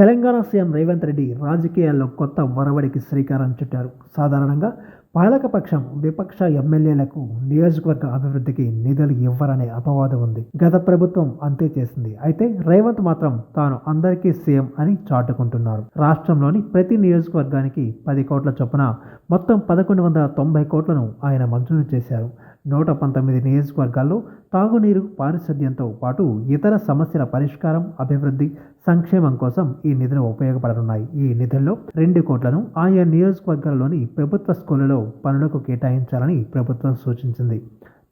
Telangana CM Revanth Reddy రాజకీయాల్లో కొత్త ఒరవడికి శ్రీకారం చుట్టారు. సాధారణంగా పాలకపక్షం విపక్ష ఎమ్మెల్యేలకు నియోజకవర్గ అభివృద్ధికి నిధులు ఇవ్వరనే అపవాదం ఉంది. గత ప్రభుత్వం అంతే చేసింది. అయితే రేవంత్ మాత్రం తాను అందరికీ సీఎం అని చాటుకుంటున్నారు. రాష్ట్రంలోని ప్రతి నియోజకవర్గానికి 10 కోట్ల చొప్పున మొత్తం 1190 కోట్లను ఆయన మంజూరు చేశారు. 119 నియోజకవర్గాల్లో తాగునీరు, పారిశుద్ధ్యంతో పాటు ఇతర సమస్యల పరిష్కారం, అభివృద్ధి, సంక్షేమం కోసం ఈ నిధులు ఉపయోగపడనున్నాయి. ఈ నిధుల్లో 2 కోట్లను ఆయా నియోజకవర్గాల్లోని ప్రభుత్వ స్కూళ్లలో పనులకు కేటాయించాలని ప్రభుత్వం సూచించింది.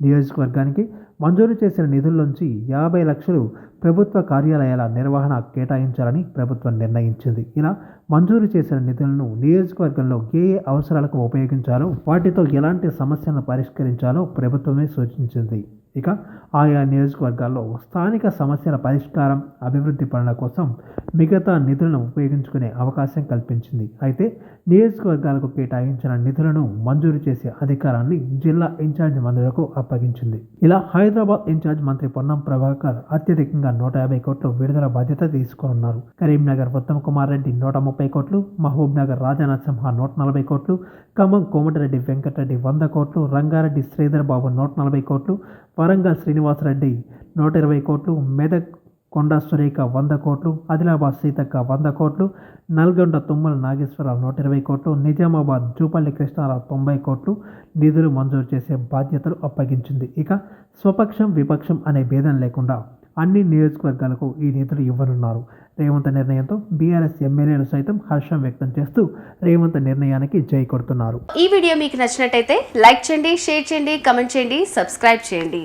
నియోజకవర్గానికి మంజూరు చేసిన నిధుల్లోంచి 50 లక్షలు ప్రభుత్వ కార్యాలయాల నిర్వహణ కేటాయించాలని ప్రభుత్వం నిర్ణయించింది. ఇలా మంజూరు చేసిన నిధులను నియోజకవర్గంలో ఏ అవసరాలకు ఉపయోగించాలో, వాటితో ఎలాంటి సమస్యలను పరిష్కరించాలో ప్రభుత్వమే సూచించింది. ఇక ఆయా నియోజకవర్గాల్లో స్థానిక సమస్యల పరిష్కారం, అభివృద్ధి పనుల కోసం మిగతా నిధులను ఉపయోగించుకునే అవకాశం కల్పించింది. అయితే నియోజకవర్గాలకు కేటాయించిన నిధులను మంజూరు చేసే అధికారాన్ని జిల్లా ఇన్ఛార్జ్ మంత్రులకు అప్పగించింది. ఇలా హైదరాబాద్ ఇన్ఛార్జ్ మంత్రి పొన్నం ప్రభాకర్ అత్యధికంగా 150 కోట్లు విడుదల బాధ్యత తీసుకోనున్నారు. కరీంనగర్ ఉత్తమ్ కుమార్ రెడ్డి 130 కోట్లు, మహబూబ్ నగర్ రాజా నరసింహ 140 కోట్లు, ఖమ్మం కోమటిరెడ్డి వెంకటరెడ్డి 100 కోట్లు, రంగారెడ్డి శ్రీధర్ బాబు 140 కోట్లు, వరంగల్ శ్రీనివాసరెడ్డి 120 కోట్లు, మెదక్ కొండా సురేఖ 100 కోట్లు, ఆదిలాబాద్ సీతక్క 100 కోట్లు, నల్గొండ తుమ్మల నాగేశ్వరరావు 120 కోట్లు, నిజామాబాద్ జూపల్లి కృష్ణారావు 90 కోట్లు నిధులు మంజూరు చేసే బాధ్యతలు అప్పగించింది. ఇక స్వపక్షం, విపక్షం అనే భేదం లేకుండా అన్ని నియోజకవర్గాలకు ఈ నిధులు ఇవ్వనున్నారు. రేవంత్ నిర్ణయంతో బీఆర్ఎస్ ఎమ్మెల్యేలు సైతం హర్షం వ్యక్తం చేస్తూ రేవంత్ నిర్ణయానికి జై కొడుతున్నారు. ఈ వీడియో మీకు నచ్చినట్టయితే లైక్ చేయండి, షేర్ చేయండి, కమెంట్ చేయండి, సబ్స్క్రైబ్ చేయండి.